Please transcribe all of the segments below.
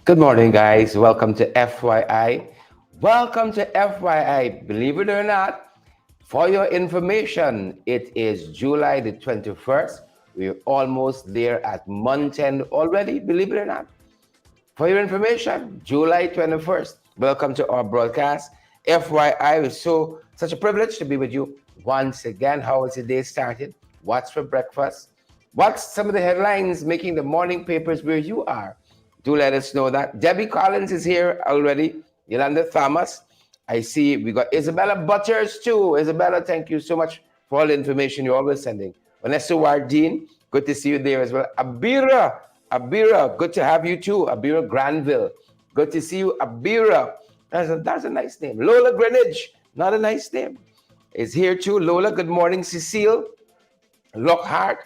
Good morning, guys. Welcome to FYI. Welcome to FYI. Believe it or not, for your information, it is July the 21st. We're almost there at month end already, believe it or not. For your information, July 21st. Welcome to our broadcast. FYI, it's such a privilege to be with you once again. How has the day started? What's for breakfast? What's some of the headlines making the morning papers where you are? Do let us know that. Debbie Collins is here already. Yolanda Thomas. I see we got Isabella Butters too. Isabella, thank you so much for all the information you're always sending. Vanessa Wardine, good to see you there as well. Abira, good to have you too. Abira Granville, good to see you. Abira, that's a nice name. Lola Greenwich, not a nice name, is here too. Lola, good morning. Cecile Lockhart,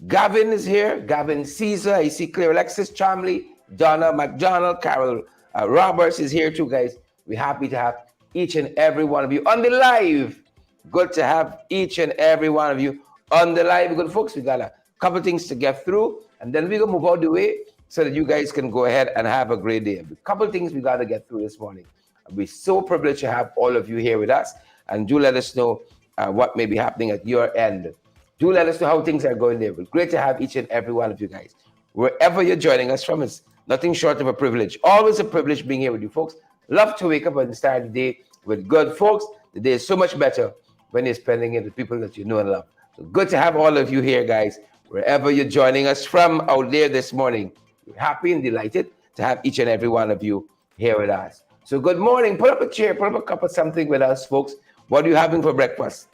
Gavin is here. Gavin Caesar, I see Claire Alexis Chomley, Donna McDonald, Carol Roberts is here too, guys. We're happy to have each and every one of you on the live. Good to have each and every one of you on the live. Good folks, we got a couple things to get through, and then we're gonna move out the way so that you guys can go ahead and have a great day. A couple things we got to get through this morning. We're so privileged to have all of you here with us, and do let us know what may be happening at your end. Do let us know how things are going there. But great to have each and every one of you guys. Wherever you're joining us from, it's nothing short of a privilege. Always a privilege being here with you folks. Love to wake up and start the day with good folks. The day is so much better when you're spending it with people that you know and love. So good to have all of you here, guys. Wherever you're joining us from out there this morning, we're happy and delighted to have each and every one of you here with us. So good morning. Put up a chair, put up a cup of something with us, folks. What are you having for breakfast?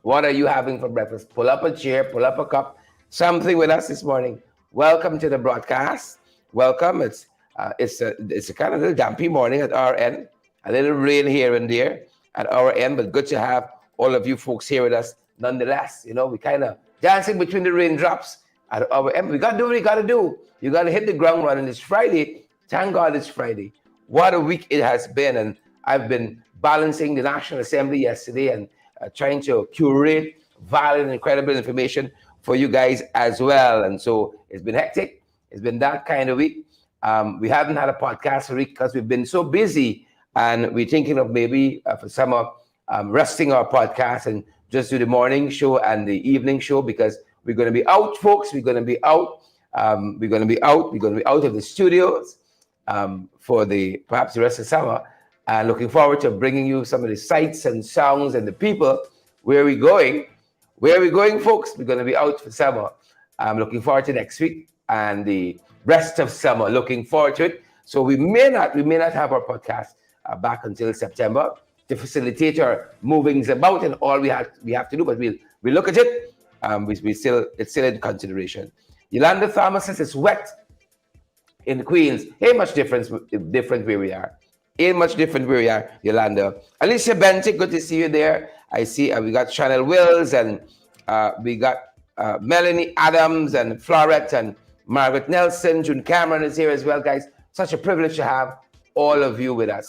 What are you having for breakfast? Pull up a chair, pull up a cup, something with us this morning. Welcome to the broadcast. Welcome. It's a kind of little dampy morning at our end. A little rain here and there at our end, but good to have all of you folks here with us. Nonetheless, you know, we kind of dancing between the raindrops at our end. We got to do what we got to do. You got to hit the ground running. It's Friday. Thank God it's Friday. What a week it has been. And I've been balancing the National Assembly yesterday and trying to curate valid and incredible information for you guys as well. And so it's been hectic. It's been that kind of week. We haven't had a podcast for a week because we've been so busy, and we're thinking of maybe for summer resting our podcast and just do the morning show and the evening show, because we're going to be out, folks. We're going to be out. We're going to be out of the studios for perhaps the rest of summer. And looking forward to bringing you some of the sights and sounds and the people. Where are we going? Where are we going, folks? We're going to be out for summer. I'm looking forward to next week and the rest of summer. Looking forward to it. So we may not have our podcast back until September to facilitate our movings about and all we have to do. But we look at it. It's still in consideration. Yolanda Thomas says it's wet in Queens. Ain't much different where we are. Ain't much different where we are, Yolanda. Alicia Bentic, good to see you there. I see we got Chanel Wills, and we got Melanie Adams and Florette and Margaret Nelson. June Cameron is here as well, guys. Such a privilege to have all of you with us.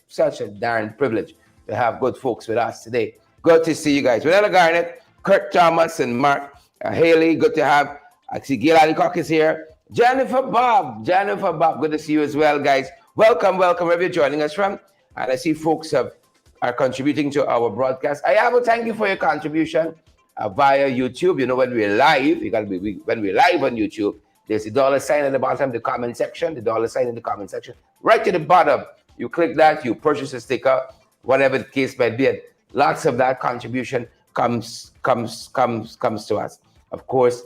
Such a darn privilege to have good folks with us today. Good to see you guys. Vanilla Garnett, Kurt Thomas, and Mark Haley. Good to have. I see Gail Alcock is here. Jennifer Bob, good to see you as well, guys. Welcome, wherever you're joining us from. And I see folks are contributing to our broadcast. I have a thank you for your contribution via YouTube. You know, when we're live, when we're live on YouTube, there's a dollar sign at the bottom of the comment section, right to the bottom. You click that, you purchase a sticker, whatever the case might be. And lots of that contribution comes to us. Of course,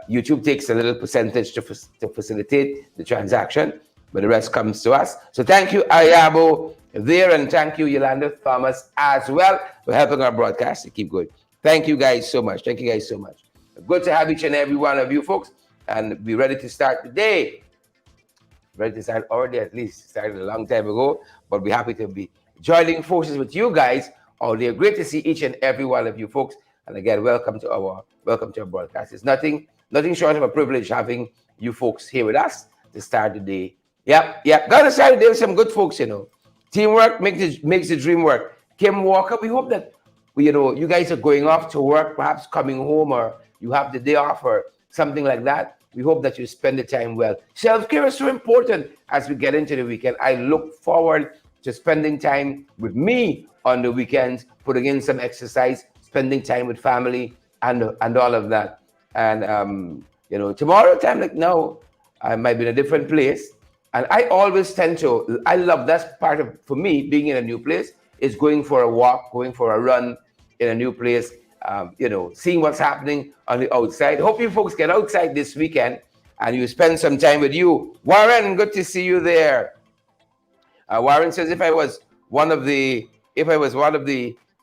YouTube takes a little percentage to facilitate the transaction, but the rest comes to us. So thank you, Ayabo, there, and thank you, Yolanda Thomas, as well, for helping our broadcast to keep going. Thank you guys so much. Good to have each and every one of you folks, and be ready to start the day. Ready to start already, at least started a long time ago, but we're happy to be joining forces with you guys all day. Great to see each and every one of you folks. And again, welcome to our broadcast. It's nothing short of a privilege having you folks here with us to start the day. Yep. Gotta start the day with some good folks, you know. Teamwork makes the dream work. Kim Walker, we hope that you guys are going off to work, perhaps coming home, or you have the day off or something like that. We hope that you spend the time well. Self-care is so important as we get into the weekend. I look forward to spending time with me on the weekends, putting in some exercise, spending time with family, and all of that. And tomorrow time like now, I might be in a different place. And I always tend to, I love, that's part of, for me, being in a new place, is going for a walk, going for a run in a new place, seeing what's happening on the outside. Hope you folks get outside this weekend and you spend some time with you. Warren, good to see you there. Warren says, if I was one of the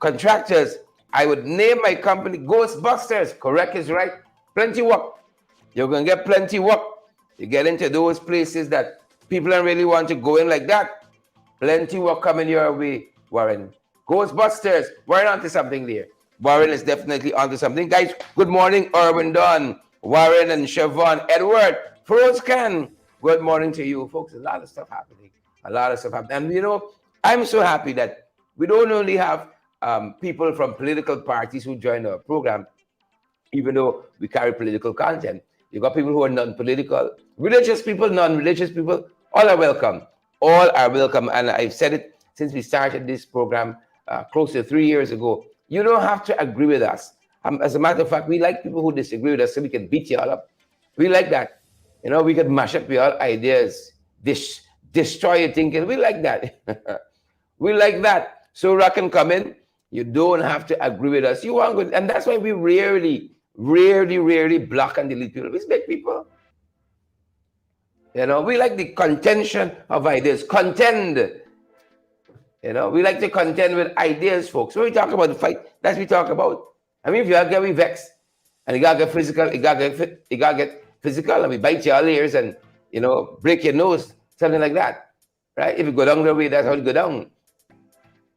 contractors, I would name my company Ghostbusters. Correct is right. Plenty work. You're going to get plenty work. You get into those places that people don't really want to go in like that. Plenty work coming your way, Warren. Ghostbusters. Warren onto something there. Warren is definitely onto something. Guys, good morning, Irwin Dunn, Warren and Siobhan, Edward, Froscan. Good morning to you, folks. A lot of stuff happening. And, I'm so happy that we don't only have people from political parties who join our program, even though we carry political content. You got people who are non-political, religious people, non-religious people, all are welcome. All are welcome. And I've said it since we started this program close to 3 years ago. You don't have to agree with us. As a matter of fact, we like people who disagree with us so we can beat you all up. We like that. We could mash up your ideas, destroy your thinking. We like that. We like that. So rock and come in. You don't have to agree with us. You want good. And that's why we rarely block and delete people. We respect people. We like the contention of ideas. Contend. We like to contend with ideas, folks. When we talk about the fight, that's what we talk about. I mean, if you gotta get vexed and you gotta get physical, you gotta get physical and we bite your ears and break your nose, something like that. Right? If you go down the way, that's how you go down.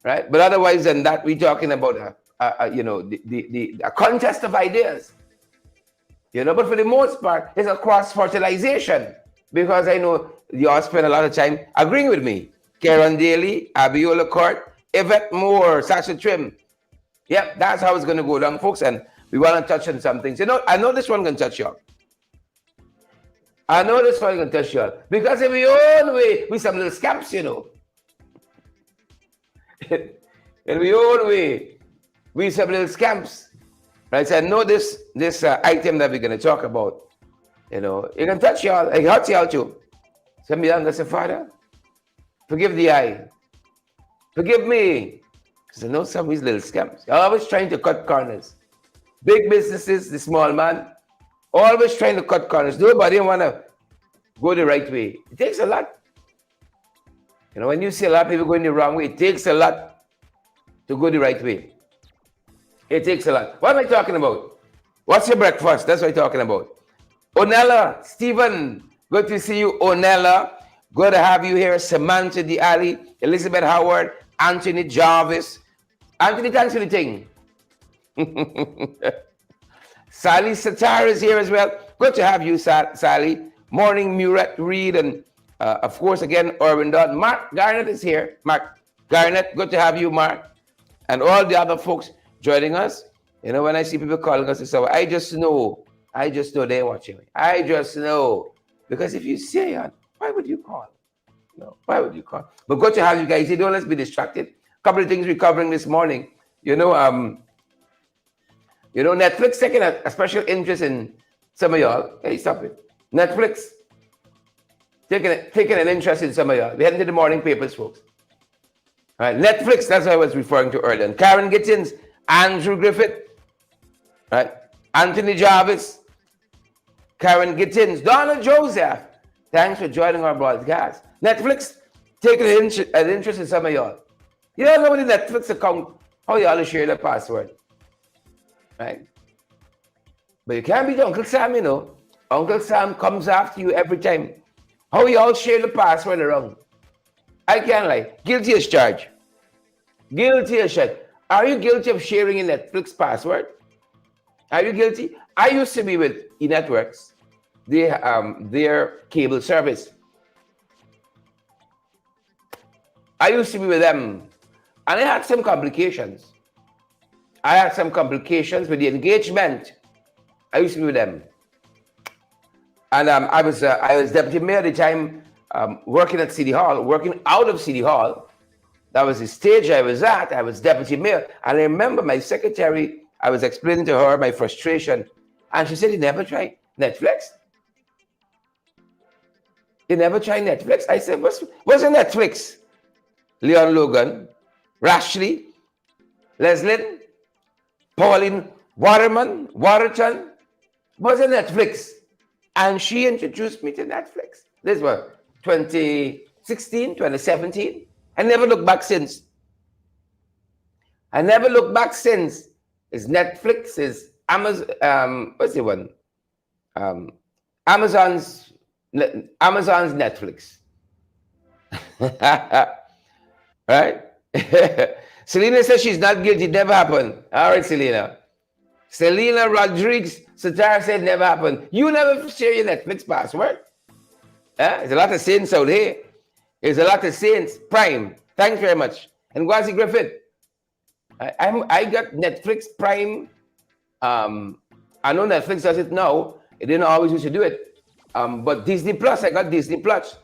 Right? But otherwise than that, we're talking about a contest of ideas. But for the most part, it's a cross-fertilization. Because I know you all spend a lot of time agreeing with me. Karen Daly, Abiola Court, Yvette Moore, Sasha Trim. Yep, that's how it's going to go down, folks. And we want to touch on some things. I know this one can touch you all. Because in our own way, we some little scamps, In our own way, we some little scamps. Right? So I know this item that we're going to talk about. It can touch y'all. It hurts y'all too. Some young say, Father, forgive the eye. Forgive me. Because I know some of these little scams. Always trying to cut corners. Big businesses, the small man, always trying to cut corners. Nobody want to go the right way. It takes a lot. When you see a lot of people going the wrong way, it takes a lot to go the right way. It takes a lot. What am I talking about? What's your breakfast? That's what I'm talking about. Onella, Stephen, good to see you, Onella. Good to have you here. Samantha Diali, Elizabeth Howard, Anthony Jarvis. Anthony, thanks for the thing. Sally Satar is here as well. Good to have you, Sally. Morning, Muret Reed, and of course, again, Irwin Dunn. Mark Garnett is here. Mark Garnett, good to have you, Mark. And all the other folks joining us. When I see people calling us, so I just know they're watching me. I just know. Because if you say it, why would you call? Why would you call? But good to have you guys here. Don't let's be distracted. A couple of things we're covering this morning. Netflix taking a special interest in some of y'all. Hey, stop it. Netflix taking an interest in some of y'all. We're heading to the morning papers, folks. All right, Netflix, that's what I was referring to earlier. And Karen Gittins, Andrew Griffith, right? Anthony Jarvis, Karen Gittins, Donna Joseph. Thanks for joining our broadcast. Netflix taking an interest in some of y'all. You don't know the Netflix account, how y'all share the password. Right? But you can't beat Uncle Sam, Uncle Sam comes after you every time. How y'all share the password around? I can't lie. Guilty as charged. Guilty as charged. Are you guilty of sharing a Netflix password? Are you guilty? I used to be with eNetworks, their cable service. I used to be with them, and I had some complications. I had some complications with the engagement. I used to be with them. And I was deputy mayor at the time, working at City Hall, working out of City Hall. That was the stage I was at. I was deputy mayor. And I remember my secretary, I was explaining to her my frustration. And she said, you never tried Netflix? You never tried Netflix? I said, what's a Netflix? Leon Logan, Rashley, Leslin, Pauline Waterton, what's a Netflix? And she introduced me to Netflix. This was 2016, 2017. I never looked back since. It's Netflix, is Amazon, what's the one? Amazon's Netflix. Right? Selena says she's not guilty. It never happened. All right, Selena. Selena Rodriguez Satara said never happened. You never share your Netflix password. There's a lot of saints out here. There's a lot of saints. Prime. Thanks very much. And Gwazi Griffith. I got Netflix Prime. I know Netflix does it now. It didn't always used to do it. But Disney Plus, I got Disney Plus.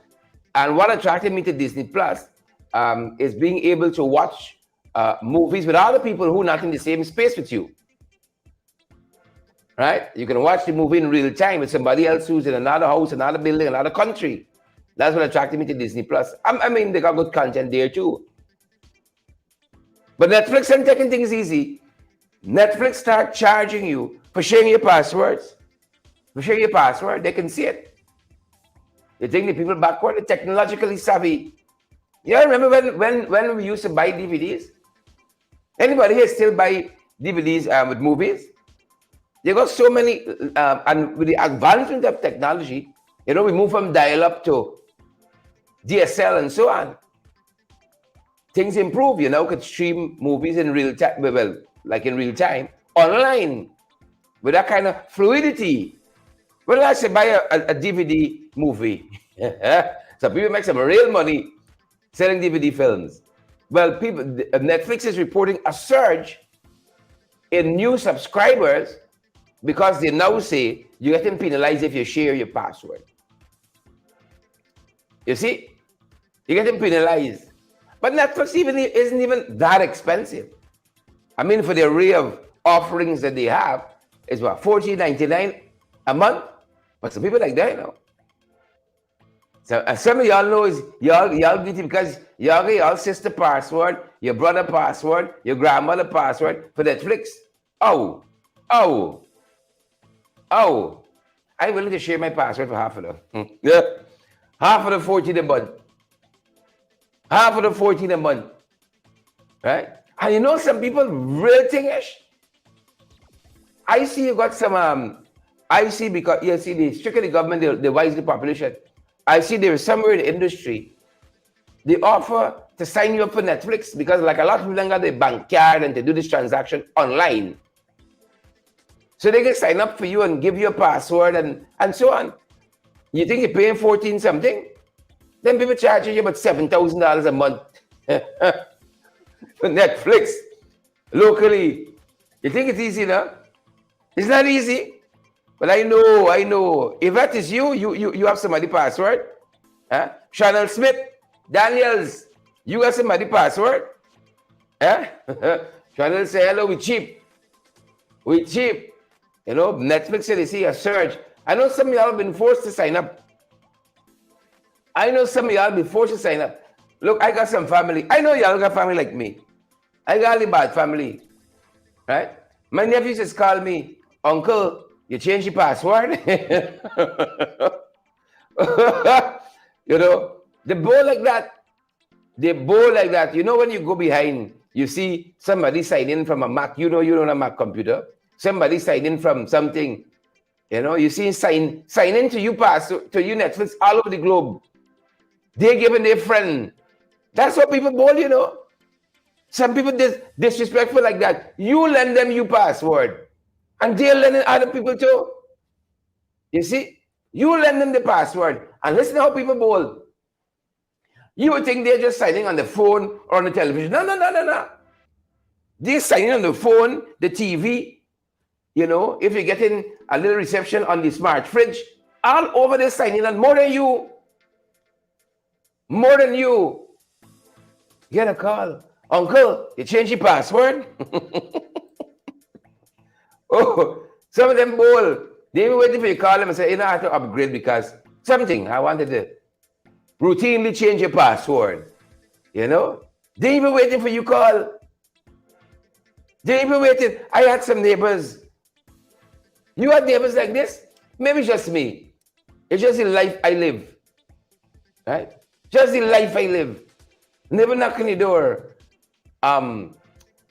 And what attracted me to Disney Plus is being able to watch movies with other people who are not in the same space with you. Right? You can watch the movie in real time with somebody else who's in another house, another building, another country. That's what attracted me to Disney Plus. I mean, they got good content there too. But Netflix ain't taking things easy. Netflix start charging you for sharing your passwords. For sharing your password, they can see it. They think the people backward are technologically savvy. You remember when we used to buy DVDs? Anybody here still buy DVDs with movies? They got so many, and with the advancement of technology, we move from dial-up to DSL and so on. Things improve. You could stream movies in real time, well, like in real time, online, with that kind of fluidity. Well, I should buy a DVD movie. So people make some real money selling DVD films. Well, Netflix is reporting a surge in new subscribers because they now say you're getting penalized if you share your password. You see? You're getting penalized. But Netflix isn't even that expensive. I mean, for the array of offerings that they have, it's what, $14.99 a month? But some people like that, So some of y'all know is y'all get it because y'all get y'all sister password, your brother password, your grandmother password for Netflix. Oh. I'm willing to share my password for half of them. Yeah. Half of the 14 a month. Half of the 14 a month. Right? And some people real thingish. I see you got some I see because you see the strictly government, they wise the population. I see there is somewhere in the industry, they offer to sign you up for Netflix because like a lot of people don't got their bank card and they do this transaction online. So they can sign up for you and give you a password and so on. You think you're paying 14 something? Then people charging you about $7,000 a month for Netflix locally. You think it's easy, no? It's not easy. But I know. If that is you have somebody password. Chanel Smith, Daniels, you got somebody password. Chanel say, hello, we cheap. Netflix said they see a surge. I know some of y'all have been forced to sign up. Look, I got some family. I know y'all got family like me. I got a bad family. Right? My nephew just called me, Uncle, you change your password? They bowl like that. When you go behind, you see somebody sign in from a Mac. You don't have a Mac computer. Somebody sign in from something. You see sign in to you to you Netflix all over the globe. They're giving their friend. That's what people bowl, Some people disrespectful like that. You lend them your password. And they're lending other people too. You see? You lend them the password. And listen to how people bowl. You would think they're just signing on the phone or on the television. No. They're signing on the phone, the TV. If you're getting a little reception on the smart fridge, all over this signing and more than you. More than you. Get a call. Uncle, you change your password? Oh, some of them bold. They even waiting for you to call them and say, you know, I have to upgrade because something I wanted to routinely change your password. You know? They even waiting for you to call. They even waiting. I had some neighbors. You had neighbors like this? Maybe just me. It's just the life I live. Right? Just the life I live. Never knock on the door.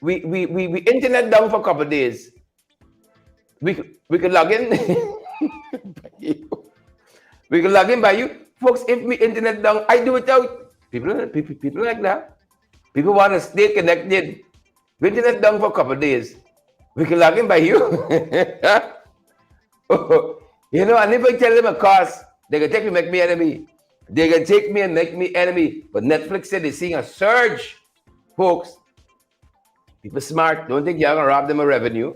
We internet down for a couple of days. We could log in. We could log in by you. Folks, if we internet down, I do it out. People like that. People want to stay connected. We internet down for a couple of days. We can log in by you. You know, and if I tell them a cost, they can take me, make me enemy. They can take me and make me enemy. But Netflix said they're seeing a surge, folks. People smart. Don't think you're going to rob them of revenue.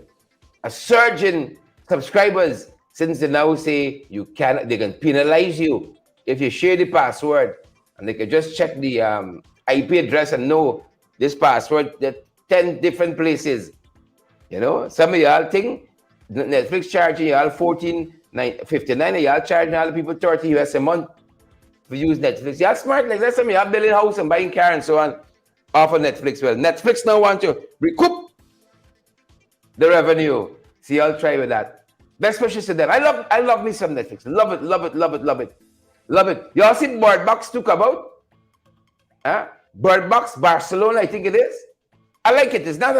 A surge in subscribers since they now say they can penalize you if you share the password. And they can just check the IP address and know this password that 10 different places. You know, some of y'all think Netflix charging y'all $14.59 and y'all charging all the people $30 US a month for use Netflix. Y'all smart like that. Some of y'all building house and buying car and so on off of Netflix. Well, Netflix now want to recoup the revenue. See, I'll try with that. Best wishes to them. I love me some Netflix. Love it, love it, love it, love it. Love it. Y'all see Bird Box to come out? Huh? Bird Box, Barcelona, I think it is. I like it. It's not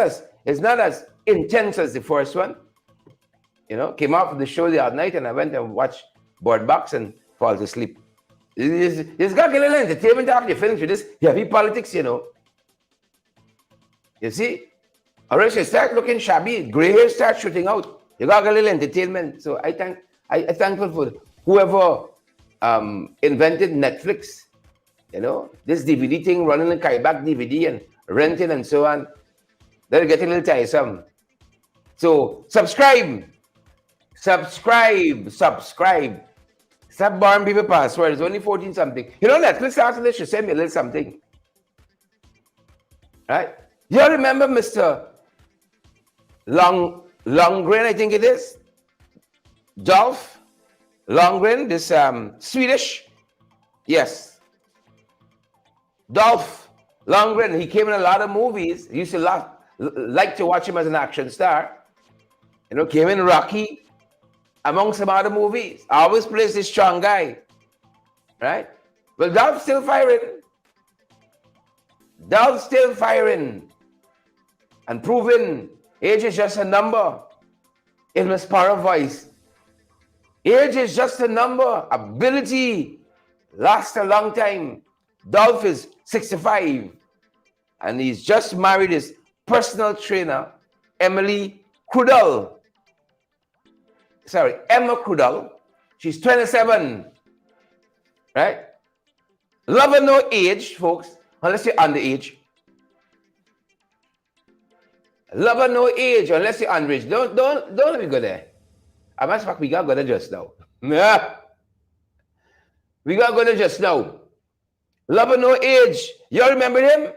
as intense as the first one. You know, came out of the show the other night and I went and watched Bird Box and fall asleep. It's got a little entertainment after you finish with this heavy politics, you know. You see? Or else you start looking shabby, gray hair starts shooting out. You got a little entertainment. So I'm thankful for whoever invented Netflix. You know, this DVD thing, running a Kaibak DVD and renting and so on. That'll get a little tiresome. So subscribe. Stop borrowing people passwords. It's only 14 something. You know, Netflix after this should send me a little something. Right? You all remember Mr. Lundgren, I think it is. Dolph Lundgren, this Swedish. Yes. Dolph Lundgren, he came in a lot of movies. I used to like to watch him as an action star. You know, came in Rocky, among some other movies. Always plays this strong guy. Right? Well, Dolph's still firing. Dolph's still firing. And proving age is just a number in his power voice. Age is just a number. Ability lasts a long time. Dolph is 65 and he's just married his personal trainer, Emma Crudell. She's 27, right? Love and no age, folks, unless you're underage. Love and no age unless you're underage. Don't let me go there. As a matter of fact, we gotta go there just now. Yeah. We gotta go there just now. Love and no age. You all remember him?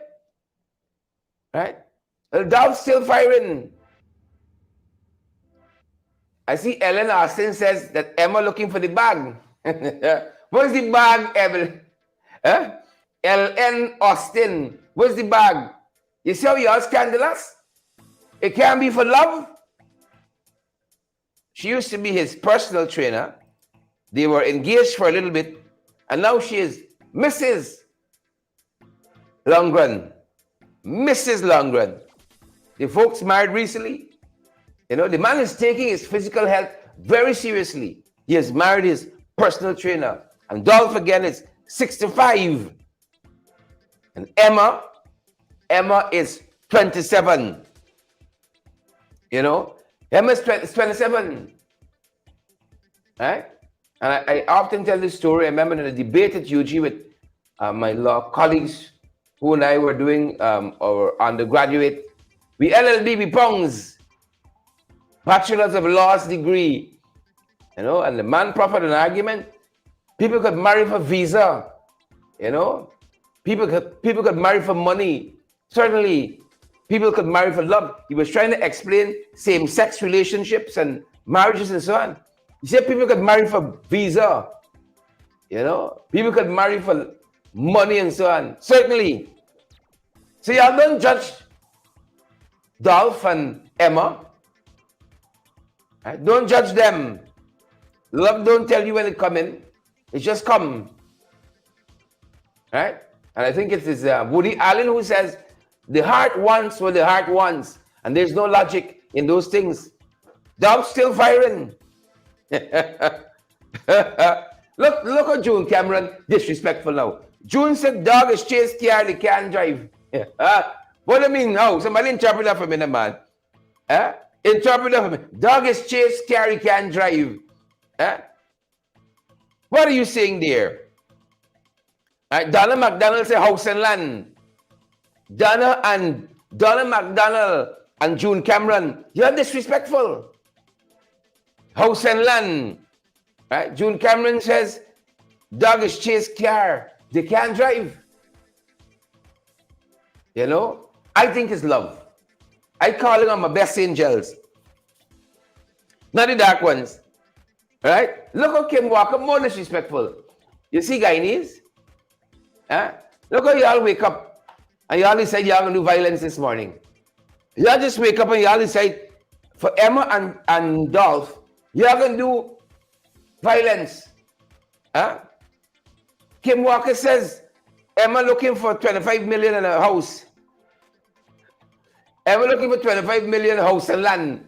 Right? Well, Dolph's still firing. I see Ellen Austin says that Emma looking for the bag. Where's the bag, Evelyn? Huh? Ellen Austin. Where's the bag? You see how you all scandalous? It can't be for love. She used to be his personal trainer. They were engaged for a little bit. And now she is Mrs. Lundgren. Mrs. Lundgren. The folks married recently. You know, the man is taking his physical health very seriously. He has married his personal trainer. And Dolph again is 65. And Emma is 27. You know, Emma's 27. Right? And I often tell this story. I remember in a debate at UG with my law colleagues who and I were doing our undergraduate. We LLB, we Pongs, Bachelor's of Laws degree. You know, and the man proffered an argument. People could marry for visa. You know, people could marry for money. Certainly, people could marry for love. He was trying to explain same-sex relationships and marriages and so on. He said people could marry for visa. You know, people could marry for money and so on. Certainly. So y'all don't judge Dolph and Emma. Right? Don't judge them. Love don't tell you when it come in. It just come. Right? And I think it is Woody Allen who says, the heart wants what the heart wants. And there's no logic in those things. Dolph's still firing. Look at June Cameron, disrespectful now. June said dog is chased car, they can't drive. What do you mean now? Somebody interpret that for me, man. Interpret that for me. Dog is chased car, he can't drive. What are you saying there? Donna McDonald said house and land. Donna McDonald and June Cameron, you're disrespectful. House and land. Right? June Cameron says, dog is chased car. They can't drive. You know? I think it's love. I call them my best angels. Not the dark ones. Right? Look how Kim Walker more disrespectful. You see Guyanese? Look how y'all wake up and y'all decide y'all gonna do violence this morning. Y'all just wake up and y'all decide for Emma and Dolph, y'all gonna do violence. Kim Walker says Emma looking for 25 million in a house. Emma looking for 25 million house and land.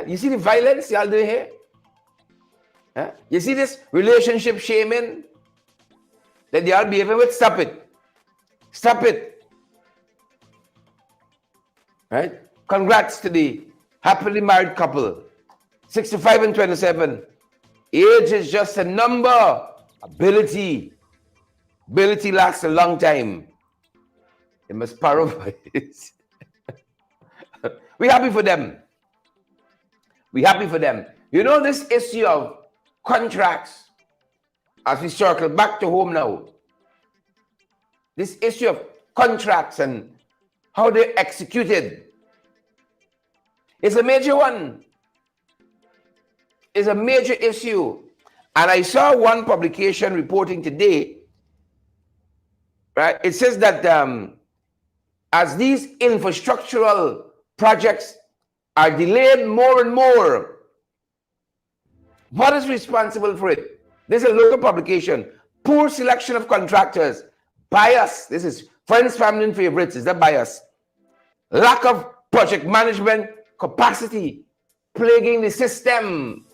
You see the violence y'all doing here? You see this relationship shaming that y'all behaving with? Stop it. Stop it. Right? Congrats to the happily married couple. 65 and 27. Age is just a number. Ability lasts a long time. It must paraphrase. We're happy for them. We're happy for them. You know, this issue of contracts, as we circle back to home now, this issue of contracts and how they're executed is a major one. It's a major issue. And I saw one publication reporting today, right? It says that as these infrastructural projects are delayed more and more, what is responsible for it? This is a local publication. Poor selection of contractors. Bias. This is friends, family, and favorites. Is that bias? Lack of project management capacity plaguing the system.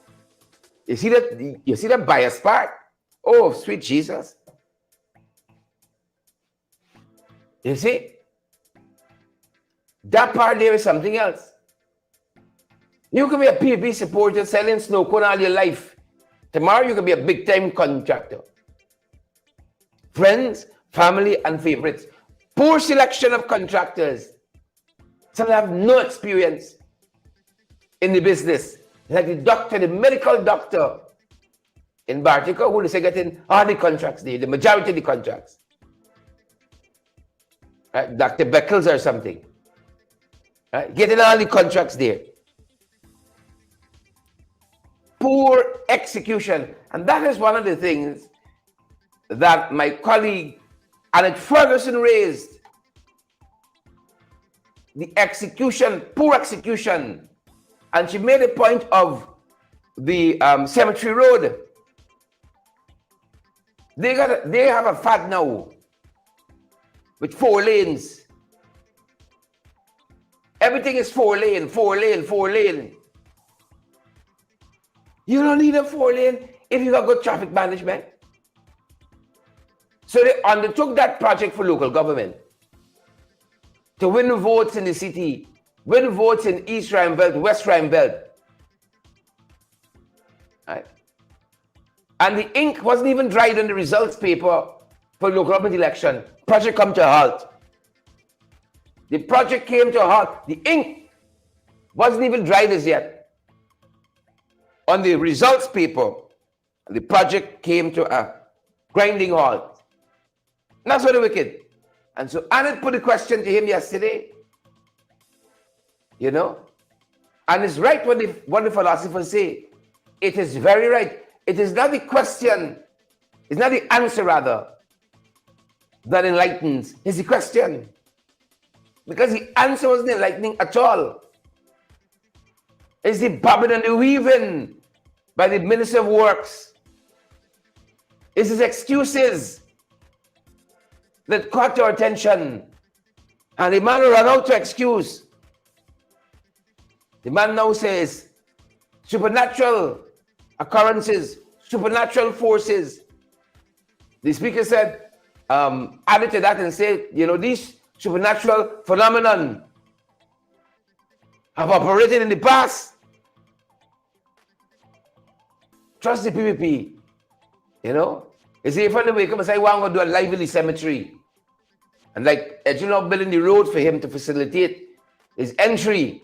You see that? You see that bias part? Oh, sweet Jesus. You see? That part there is something else. You can be a PvP supporter selling snow cone all your life. Tomorrow you can be a big-time contractor. Friends, family, and favorites. Poor selection of contractors. Some have no experience in the business. Like the doctor, the medical doctor in Bartica, who is getting all the contracts there, the majority of the contracts. Right? Dr. Beckles or something. Right? Getting all the contracts there. Poor execution. And that is one of the things that my colleague Annette Ferguson raised. The execution, poor execution. And she made a point of the Cemetery Road. They have a fad now with 4 lanes. Everything is 4 lane, 4 lane, 4 lane. You don't need a 4 lane if you have good traffic management. So they undertook that project for local government to win votes in the city, win votes in East Rhine Belt, West Rhine Belt. Right? And the ink wasn't even dried on the results paper for local government election. Project come to a halt. The project came to a halt. The ink wasn't even dried as yet. on the results paper, the project came to a grinding halt. And that's for the wicked. And so Annette put a question to him yesterday, you know, and it's right what the philosophers say. It is very right. It is not the question, it's not the answer rather, that enlightens. It's the question. Because the answer wasn't enlightening at all. It's the bobbing and the weaving by the Minister of Works. It's his excuses that caught your attention. And the man ran out to excuse. The man now says, supernatural occurrences, supernatural forces. The speaker said, added to that and said, you know, these supernatural phenomenon have operated in the past. Trust the PPP. You know? You see, if I wake up and say, I want to do a lively cemetery, and like, you know, building the road for him to facilitate his entry.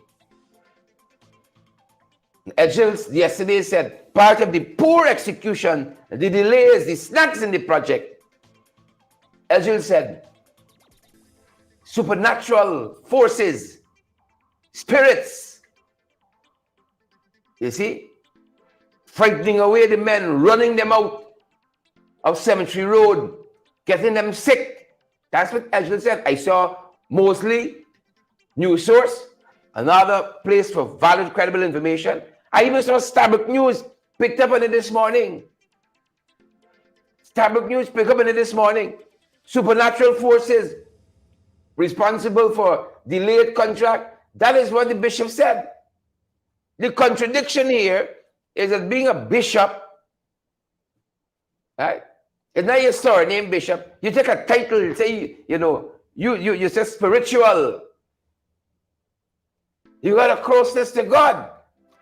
Edgels yesterday said, part of the poor execution, the delays, the snags in the project, Edgels said, supernatural forces, spirits, you see, frightening away the men, running them out of Cemetery Road, getting them sick. That's what Edgels said. I saw mostly News Source, another place for valid, credible information. I even saw Starbuck News picked up on it this morning. Starbuck News picked up on it this morning. Supernatural forces responsible for delayed contract. That is what the bishop said. The contradiction here is that being a bishop, right? It's not your surname, bishop. You take a title, say, you know, you say spiritual. You got a closeness to God.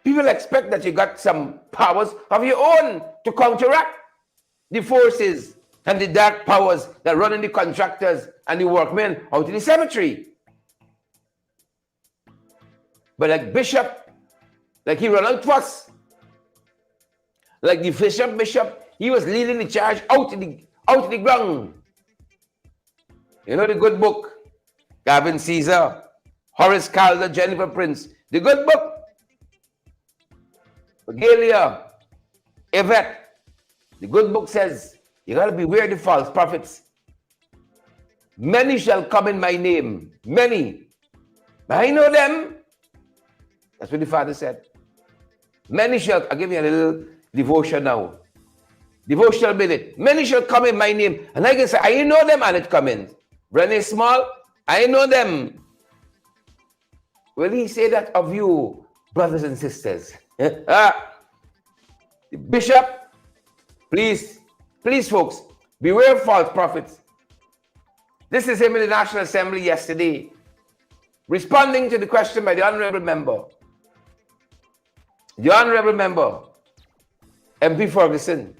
People expect that you got some powers of your own to counteract the forces and the dark powers that run in the contractors and the workmen out in the cemetery. But like bishop, like he ran out to us, like the bishop, he was leading the charge out in the ground. You know the good book, Gavin Caesar, Horace Calder, Jennifer Prince, the good book. Galia, Yvette, the good book says, you got to beware of the false prophets. Many shall come in my name, many. But I know them. That's what the Father said. Many shall, I'll give you a little devotion now. Devotional minute. Many shall come in my name. And I can say, I know them, and it come in. Renee Small, I know them. Will he say that of you, brothers and sisters? The bishop, please, folks, beware of false prophets. This is him in the National Assembly yesterday, responding to the question by the honorable member. The honorable member, MP Ferguson,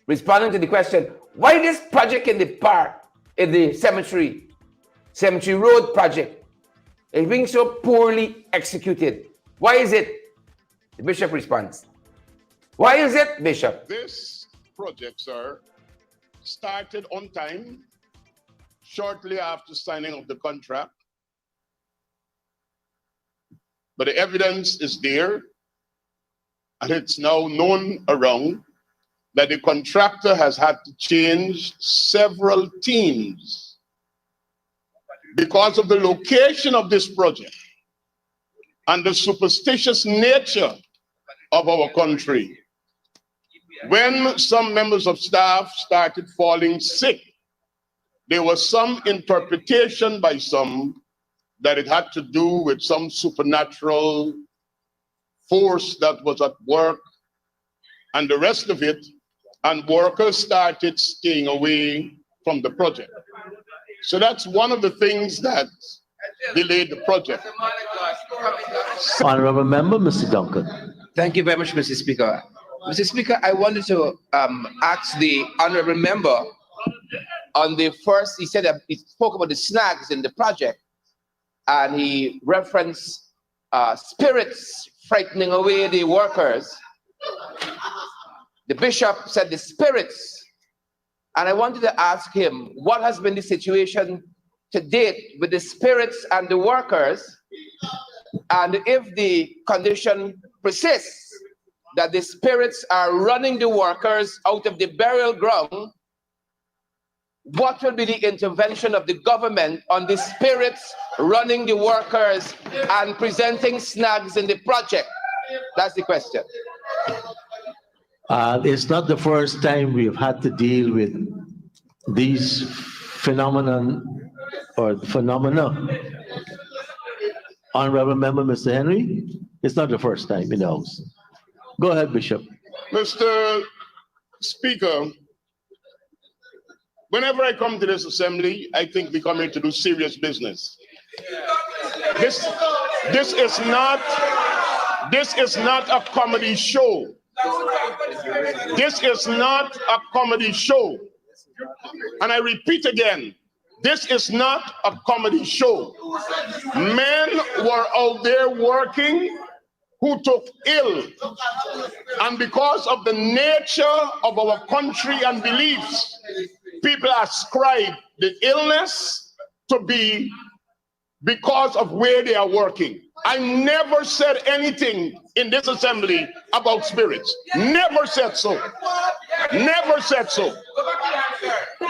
responding to the question, why this project in the park, in the cemetery road project, is being so poorly executed? Why is it? The bishop responds. Why is it, Bishop? This project, sir, started on time, shortly after signing of the contract. But the evidence is there, and it's now known around that the contractor has had to change several teams because of the location of this project and the superstitious nature of our country. When some members of staff started falling sick, there was some interpretation by some that it had to do with some supernatural force that was at work and the rest of it, and workers started staying away from the project. So that's one of the things that delayed the project. Honorable Member, Mr. Duncan. Thank you very much, Mr. Speaker. Mr. Speaker, I wanted to ask the honorable member on the first, he said that he spoke about the snags in the project, and he referenced spirits, frightening away the workers, the bishop said the spirits, and I wanted to ask him, what has been the situation to date with the spirits and the workers, and if the condition persists, that the spirits are running the workers out of the burial ground, what will be the intervention of the government on the spirits running the workers and presenting snags in the project? That's the question. It's not the first time we've had to deal with these phenomena. Honorable Member, Mr. Henry, it's not the first time in the House. Go ahead, Bishop. Mr. Speaker, whenever I come to this assembly, I think we come here to do serious business. This is not a comedy show. This is not a comedy show. And I repeat again, this is not a comedy show. Men were out there working who took ill. And because of the nature of our country and beliefs, people ascribe the illness to be because of where they are working. I never said anything in this assembly about spirits. Never said so. Never said so.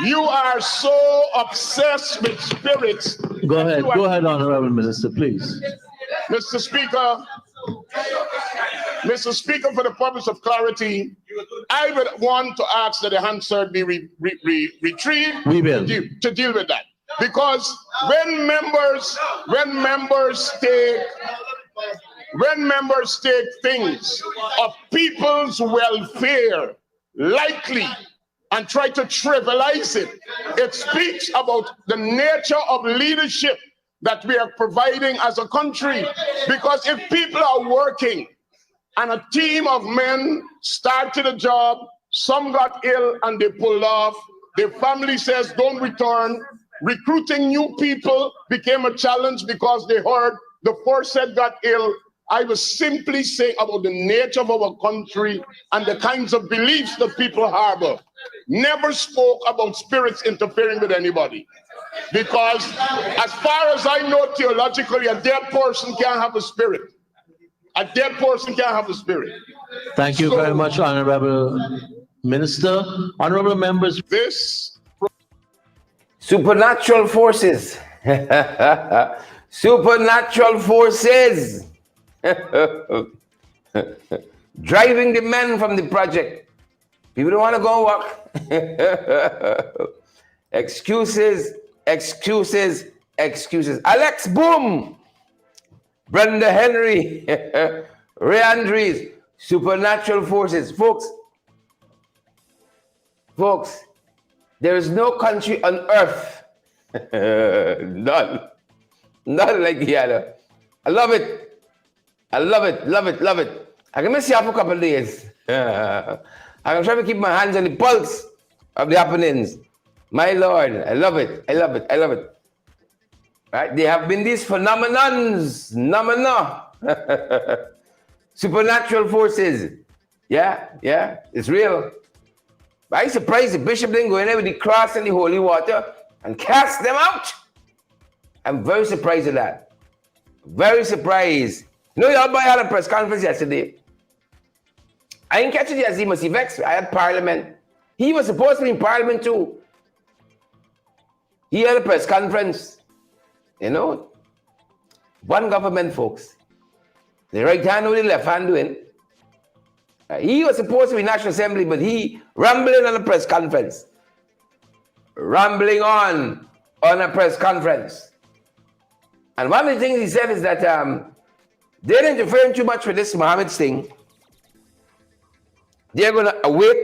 You are so obsessed with spirits. Go ahead, Honorable Minister, please. Mr. Speaker, for the purpose of clarity, I would want to ask that the Hansard be retrieved. We will. To deal with that. Because when members take things of people's welfare lightly and try to trivialize it, it speaks about the nature of leadership that we are providing as a country. Because if people are working and a team of men started a job, some got ill and they pulled off, their family says don't return, recruiting new people became a challenge because they heard the first set got ill. I was simply saying about the nature of our country and the kinds of beliefs that people harbor. Never spoke about spirits interfering with anybody. Because as far as I know theologically, a dead person can't have a spirit. A dead person can't have a spirit. Thank you very much, Honorable Minister. Honorable members. This supernatural forces. Supernatural forces. Driving the men from the project. People don't want to go work. Excuses. Alex Boom. Brenda Henry. Ray Andrews. Supernatural forces. Folks, there is no country on earth, none like Guyana. I love it. I can miss you for a couple of days. I can try to keep my hands on the pulse of the happenings. My Lord, I love it. Right? There have been these phenomena, supernatural forces. Yeah, it's real. I'm surprised the bishop didn't go in there with the cross and the holy water and cast them out. I'm very surprised at that. Very surprised. You know, y'all boy had a press conference yesterday. I didn't catch it yet, he must be vexed. I had Parliament. He was supposed to be in Parliament too. He had a press conference. You know, one government, folks. The right hand with the left hand doing. He was supposed to be National Assembly, but he rambling on a press conference. Rambling on a press conference. And one of the things he said is that they're interfering too much with this Mohammed thing. They're going to await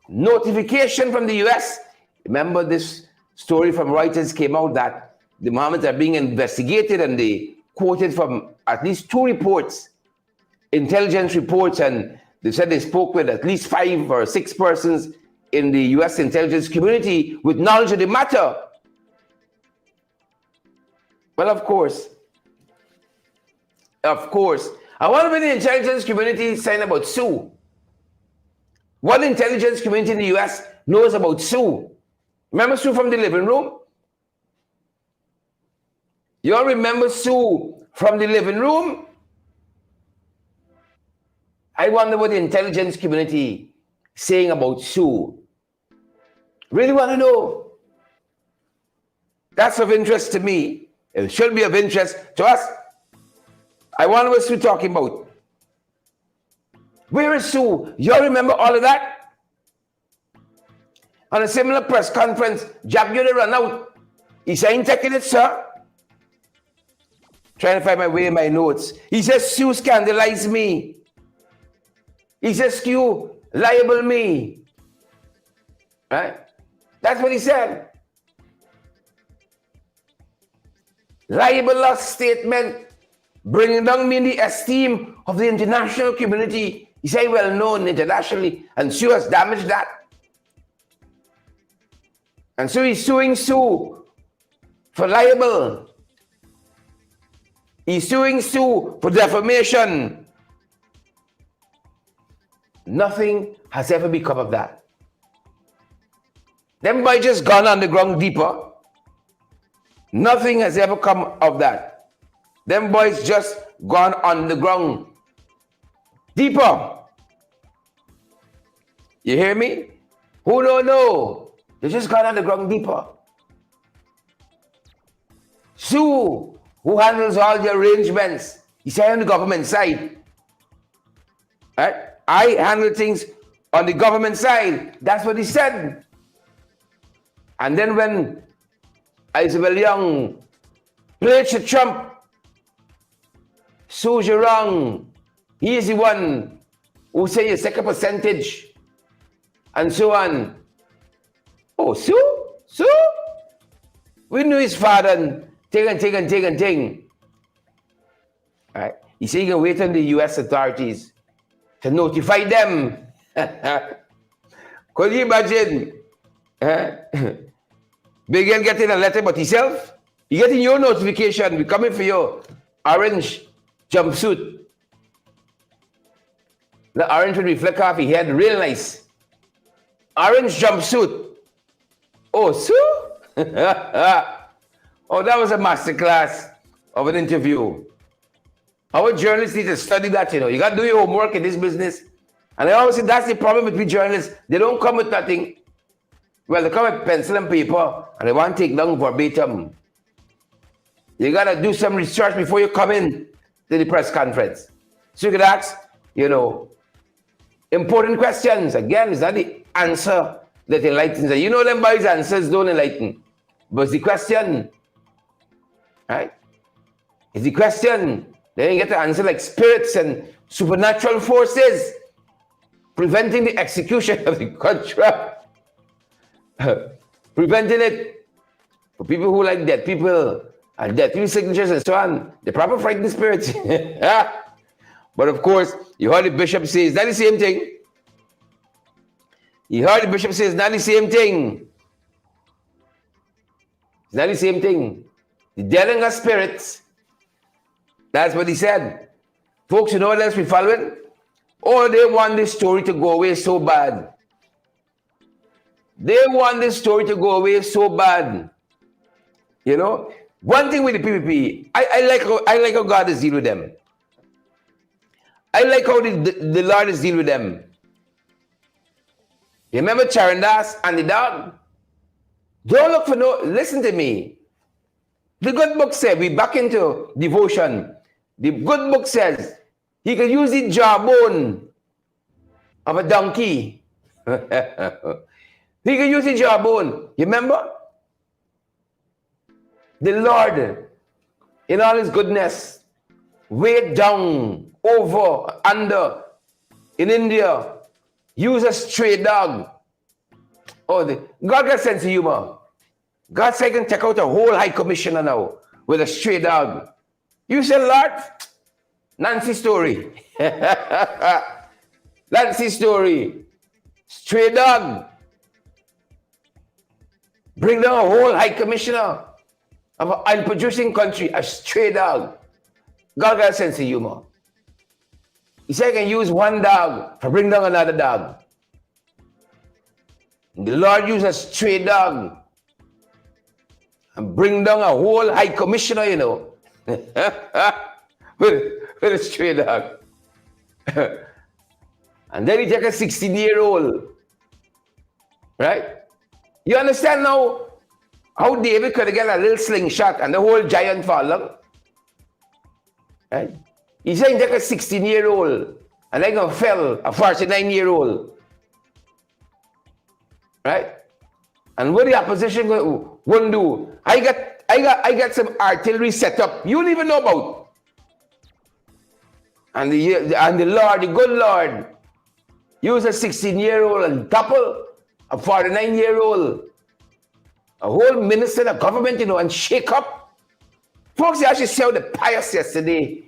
notification from the US. Remember this story from Reuters came out that the Mohammeds are being investigated, and they quoted from at least 2 reports, intelligence reports, and they said they spoke with at least 5 or 6 persons in the US intelligence community with knowledge of the matter. Well, of course, I wonder what the intelligence community is saying about Sue. What intelligence community in the US knows about Sue? Remember Sue from the living room? You all remember Sue from the living room? I wonder what the intelligence community is saying about Sue. Really want to know. That's of interest to me. It should be of interest to us. I wonder what Sue talking about. Where is Sue? You all remember all of that? On a similar press conference, Jack Yoder run out. He said, "Ain't taking it, sir." Trying to find my way in my notes. He says, "Sue scandalized me." He says, "Sue liable me." Right? That's what he said. Libelous statement, bringing down me in the esteem of the international community. He said, well known internationally, and Sue has damaged that. And so he's suing Sue for libel. He's suing Sue for defamation. Nothing has ever become of that. Them boys just gone underground deeper. Nothing has ever come of that. Them boys just gone underground deeper. You hear me? Who don't know? They just gone underground deeper. Sue, who handles all the arrangements, he said on the government side. Right? I handle things on the government side. That's what he said. And then when Isabel Young played to Trump, Sue's wrong. He is the one who say you take a percentage and so on. Oh, Sue? We knew his father and ting. All right. He said he can wait on the US authorities to notify them. Could you imagine? Begin getting a letter about himself. You getting your notification. We coming for your orange jumpsuit. The orange would reflect off his head real nice. Orange jumpsuit. Oh, Sue? Oh, that was a masterclass of an interview. Our journalists need to study that, you know. You got to do your homework in this business. And I always say that's the problem with journalists. They don't come with nothing. Well, they come with pencil and paper, and they want to take down verbatim. You got to do some research before you come in to the press conference. So you could ask, you know, important questions. Again, it's not the answer that enlightens. You know them boys' answers don't enlighten. But it's the question. Right? It's the question. Then you get to answer like spirits and supernatural forces preventing the execution of the contract. Preventing it for people who like dead people and dead people signatures and so on. The proper frightening spirits. But of course, you heard the bishop say, it's not the same thing. You heard the bishop say, it's not the same thing. It's not the same thing. The dead and the spirits. That's what he said. Folks, you know what else we're following? Oh, they want this story to go away so bad. They want this story to go away so bad. You know? One thing with the PPP, I like how God is dealing with them. I like how the Lord is dealing with them. You remember Charandas and the dog? Don't look for no... Listen to me. The good book said, we back into devotion. The good book says, he could use the jawbone of a donkey. He can use the jawbone. You remember? The Lord, in all his goodness, weighed down, over, under, in India, use a stray dog. Oh, God got sense of humor. God said, I can take out a whole high commissioner now with a stray dog. You said, Lord, Nancy story. Nancy story. Stray dog. Bring down a whole high commissioner of an oil producing country, a stray dog. God got a sense of humor. He said, I can use one dog to bring down another dog. And the Lord used a stray dog and bring down a whole high commissioner, you know, with a stray dog. And then he take a 16-year-old, right? You understand now how David could get a little slingshot and the whole giant fall down? Right? He said he take a 16-year-old and then gonna fell a 49-year-old. Right? And what the opposition won't do? I got some artillery set up you don't even know about. And the Lord, the good Lord, use a 16-year-old and topple a 49-year-old. A whole minister of government, you know, and shake up. Folks, you actually saw the pious yesterday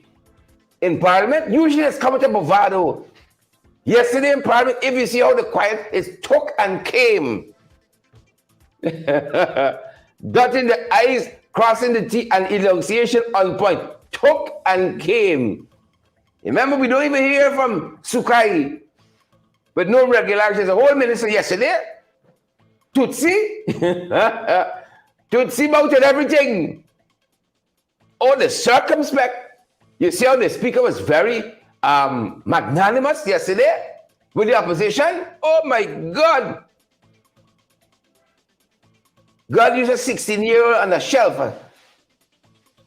in Parliament. Usually it's coming to bravado. Yesterday in Parliament, if you see how the quiet is, took and came. Dotting the I's, crossing the T, and enunciation on point. Took and came. Remember, we don't even hear from Sukai with no regularities. A whole minister yesterday. Tutsi. Tutsi about everything. Oh, the circumspect. You see how the speaker was very magnanimous yesterday with the opposition? Oh my God. God used a 16-year-old on a shelf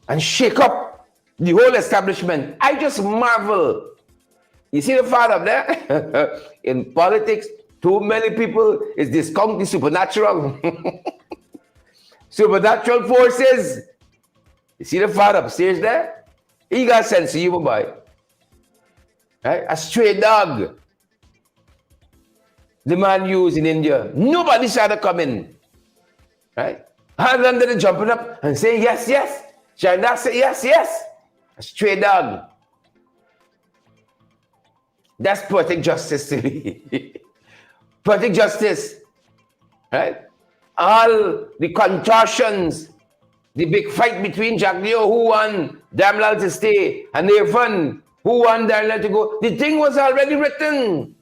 and shake up the whole establishment. I just marvel. You see the father up there? In politics, too many people is discounting supernatural. Supernatural forces. You see the father upstairs there? He got sense of humor, boy. Right? A stray dog. The man used in India. Nobody saw it coming. Right? And then they're jumping up and saying, yes, yes. China say, yes, yes. A stray dog. That's poetic justice to me. Poetic justice. Right? All the contortions, the big fight between Jack Leo, who won Damlal to stay, and Irfan, who won Damlal to go. The thing was already written.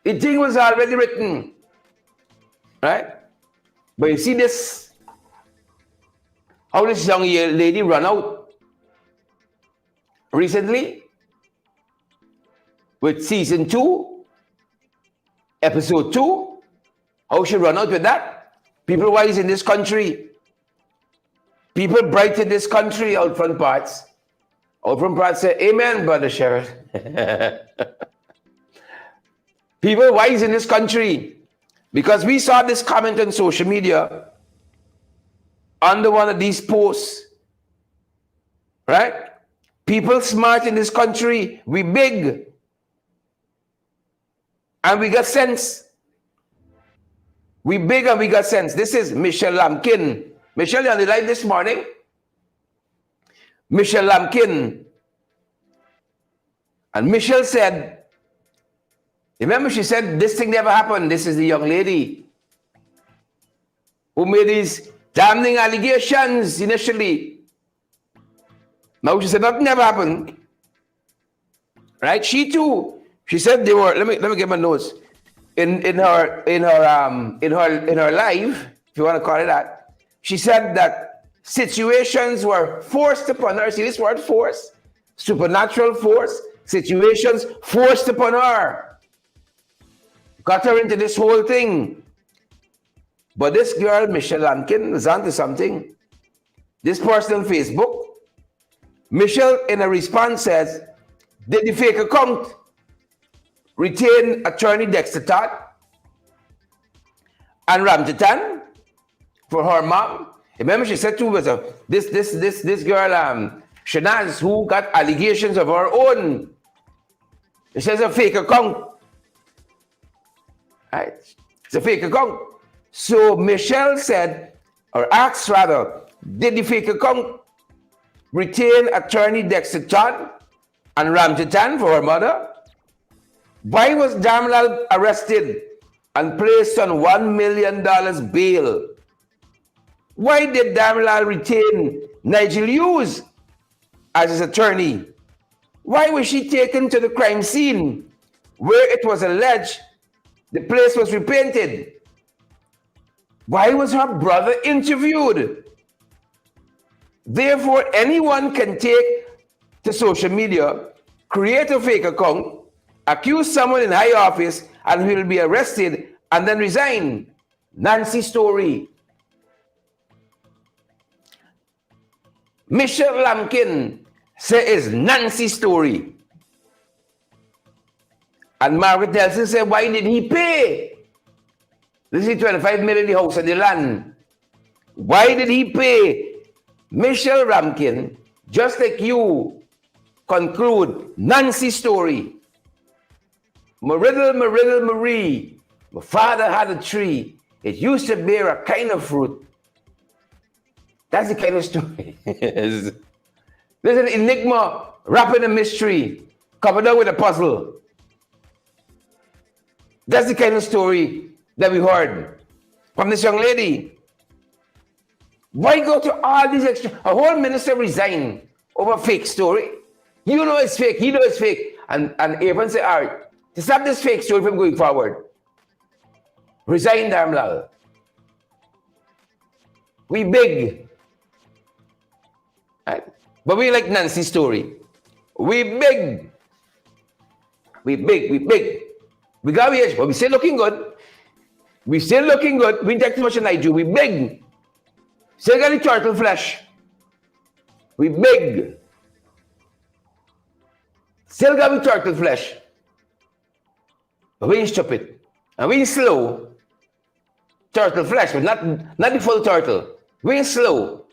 The thing was already written. Right? But you see this, how this young lady ran out recently with season 2, episode 2, how she run out with that? People wise in this country, people bright in this country, out front parts say, amen, Brother Sheriff. People wise in this country, because we saw this comment on social media under one of these posts, right? People smart in this country, we big, and we got sense. We big and we got sense. This is Michelle Lampkin. Michelle, you on the live this morning? Michelle Lampkin. And Michelle said, remember she said this thing never happened. This is the young lady who made these damning allegations initially. Now she said nothing never happened. Right? She too. She said they were. Let me get my notes. In her life, if you want to call it that, she said that situations were forced upon her. See this word, force, supernatural force. Situations forced upon her, got her into this whole thing. But this girl, Michelle Lampkin, is onto something. This person on Facebook, Michelle, in a response says, did the fake account retain attorney Dexter Todd and Ramjitan for her mom? Remember, she said too was this girl Shanaz, who got allegations of her own. It says a fake account. Right? It's a fake account. So Michelle said, or asked rather, did the fake account retain attorney Dexter Todd and Ramjitan for her mother? Why was Damlal arrested and placed on $1 million bail? Why did Damlal retain Nigel Hughes as his attorney? Why was she taken to the crime scene where it was alleged the place was repainted? Why was her brother interviewed? Therefore, anyone can take to social media, create a fake account, accuse someone in high office, and he will be arrested and then resign. Nancy story. Michelle Lampkin say it's Nancy's story. And Margaret Nelson said, why did he pay? This is 25 million the house and the land. Why did he pay? Michelle Lampkin, just like you, conclude Nancy's story. Marie. My father had a tree. It used to bear a kind of fruit. That's the kind of story. There's an enigma wrapped in a mystery, covered up with a puzzle. That's the kind of story that we heard from this young lady. Why go to all these extra? A whole minister resigned over a fake story. You know it's fake, he knows it's fake. And Avon said, all right, to stop this fake story from going forward, resign Darmlal. We big. Right? But we like Nancy's story. We big. We big. We got age, but we still looking good. We still looking good. We didn't take too much of Nigel. We big. Still got the turtle flesh. We big. Still got the turtle flesh. But we ain't stupid. And we ain't slow. Turtle flesh, but not the full turtle. We ain't slow.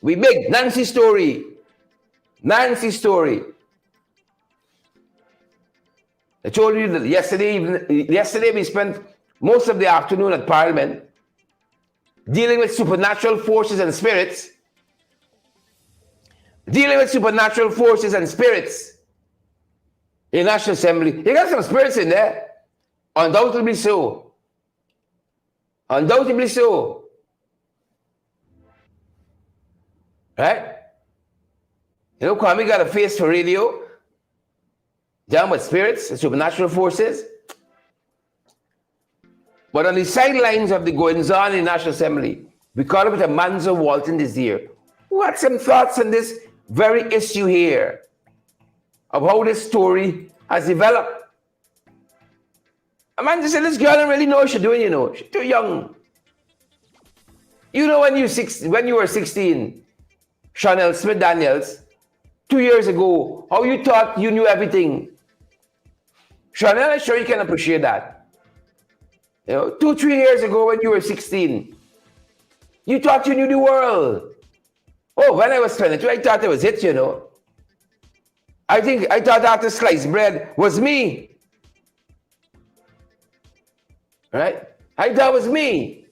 We big. Nancy's story. Nancy's story. I told you that yesterday we spent most of the afternoon at Parliament dealing with supernatural forces and spirits. Dealing with supernatural forces and spirits in National Assembly. You got some spirits in there. Undoubtedly so. Undoubtedly so. Right? You know, Kwame got a face for radio. Down with spirits and supernatural forces. But on the sidelines of the goings on in the National Assembly, we call it a Manzo Walton this year. What some thoughts on this very issue here of how this story has developed? A man just said, this girl don't really know what she's doing, you know. She's too young. You know, when you were 16, Chanel Smith Daniels, 2 years ago, how you thought you knew everything. Chanel, I'm sure you can appreciate that. You know, 2-3 years ago when you were 16, you thought you knew the world. Oh, when I was 22, I thought it was it, you know. I thought after sliced bread was me. Right? I thought it was me.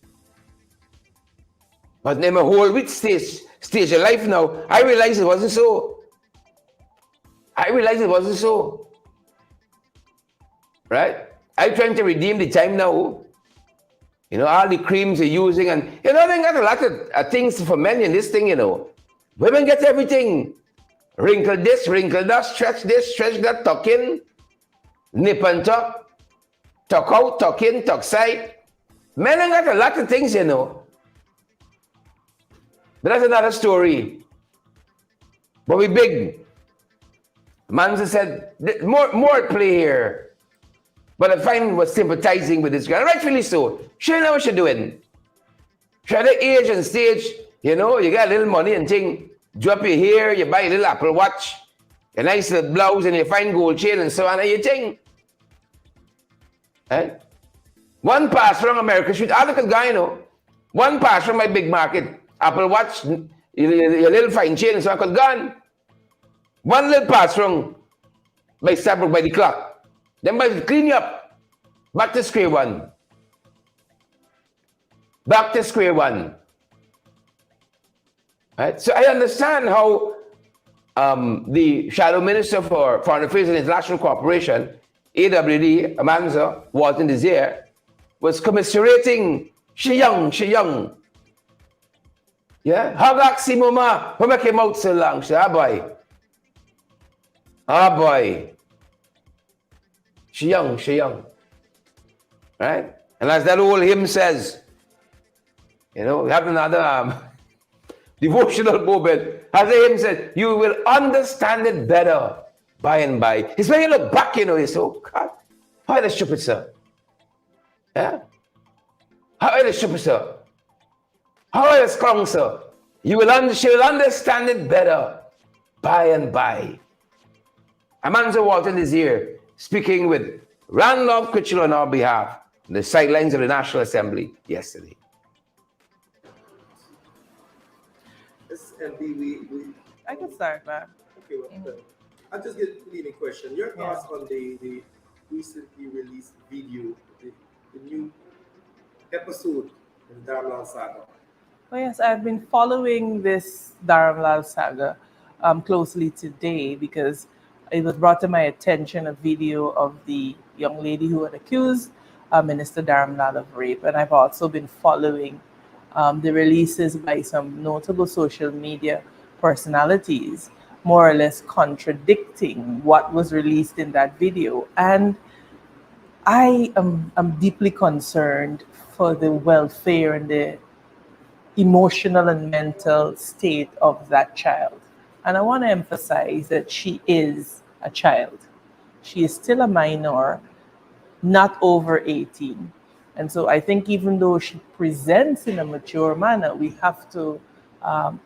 But in my whole week stage of life now, I realized it wasn't so. I realized it wasn't so. Right? I'm trying to redeem the time now. You know, all the creams you're using, and you know, they got a lot of things for men in this thing, you know. Women get everything. Wrinkle this, wrinkle that, stretch this, stretch that, tuck in, nip and tuck out, tuck in, tuck side. Men have got a lot of things, you know. But that's another story. But we big. Manza said, more at play here. But I find was sympathizing with this girl, rightfully so. She know what she's doing. She at the age and stage, you know, you got a little money and thing, drop your hair, you buy a little Apple Watch, a nice little blouse, and you find gold chain and so on, and you think. Eh? One pass from America Street, I look at guy, you know. One pass from my big market, Apple Watch, your little fine chain and so on, could gone. One little pass from my Stabrook by the clock. Then by clean you up, back to square one. Back to square one. Right? So I understand how the Shadow Minister for Foreign Affairs and International Cooperation, AWD, Amanza Walton Desir, was commiserating. She young. Yeah? Hagak si mama, who came out so long? She said, boy. Ah, boy. She young. Right? And as that old hymn says, we have another devotional moment. As the hymn says, you will understand it better by and by. It's when you look back, you say, oh, God, how is stupid, sir? Yeah? How is stupid, sir? How is strong, sir? She will understand it better by and by. Amanzo Walton is here speaking with Randolph Critchlow on our behalf on the sidelines of the National Assembly yesterday. I can start, man. Okay, well, I'll just get a leading question. Your thoughts on the recently released video, the new episode in Darmlal Saga? Oh, yes, I've been following this Dharamlal saga closely today because it was brought to my attention a video of the young lady who had accused Minister Dharamlal of rape. And I've also been following the releases by some notable social media personalities, more or less contradicting what was released in that video. And I am deeply concerned for the welfare and the emotional and mental state of that child. And I want to emphasize that she is a child. She is still a minor, not over 18. And so I think even though she presents in a mature manner, we have to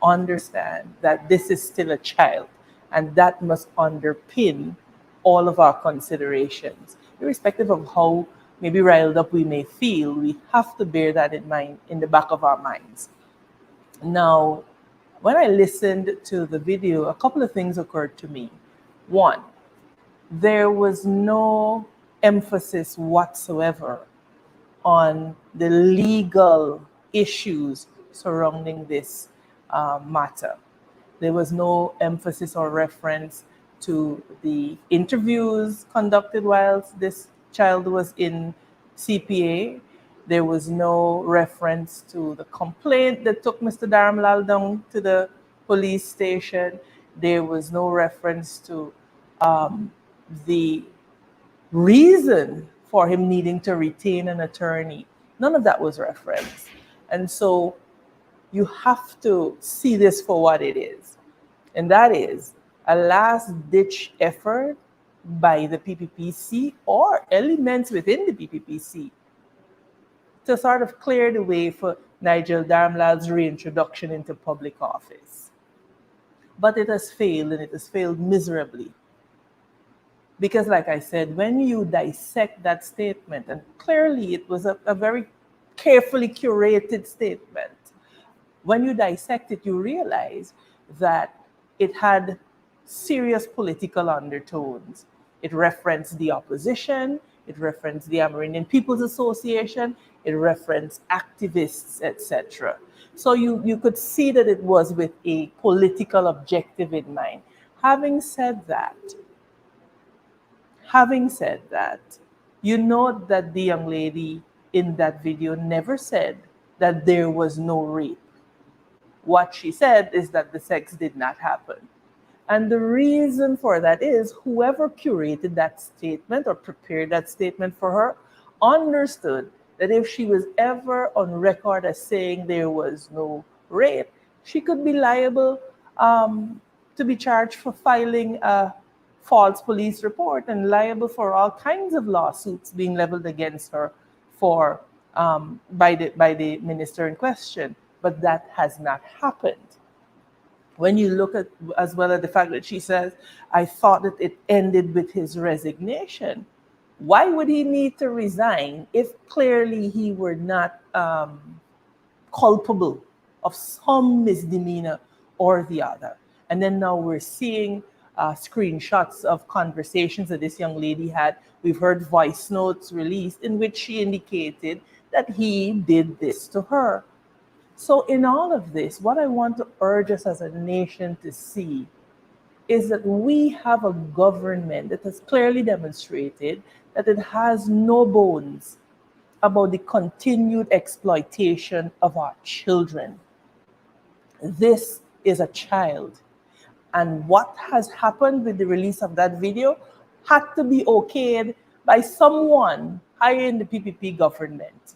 understand that this is still a child, and that must underpin all of our considerations. Irrespective of how maybe riled up we may feel, we have to bear that in mind, in the back of our minds. Now, when I listened to the video, a couple of things occurred to me. One, there was no emphasis whatsoever on the legal issues surrounding this matter. There was no emphasis or reference to the interviews conducted whilst this child was in CPA. There was no reference to the complaint that took Mr. Dharamlal down to the police station. There was no reference to the reason for him needing to retain an attorney. None of that was referenced. And so you have to see this for what it is. And that is a last-ditch effort by the PPPC or elements within the PPPC to sort of clear the way for Nigel Darmlal's reintroduction into public office. But it has failed, and it has failed miserably. Because like I said, when you dissect that statement, and clearly it was a very carefully curated statement, when you dissect it, you realize that it had serious political undertones. It referenced the opposition, it referenced the Amerindian People's Association, it referenced activists, etc. So you could see that it was with a political objective in mind. Having said that, you know that the young lady in that video never said that there was no rape. What she said is that the sex did not happen. And the reason for that is whoever curated that statement or prepared that statement for her understood that if she was ever on record as saying there was no rape, she could be liable to be charged for filing a false police report and liable for all kinds of lawsuits being leveled against her for by the minister in question. But that has not happened. When you look at as well at the fact that she says, I thought that it ended with his resignation. Why would he need to resign if clearly he were not culpable of some misdemeanor or the other? And then now we're seeing screenshots of conversations that this young lady had. We've heard voice notes released in which she indicated that he did this to her. So in all of this, what I want to urge us as a nation to see is that we have a government that has clearly demonstrated that it has no bones about the continued exploitation of our children. This is a child. And what has happened with the release of that video had to be okayed by someone higher in the PPP government.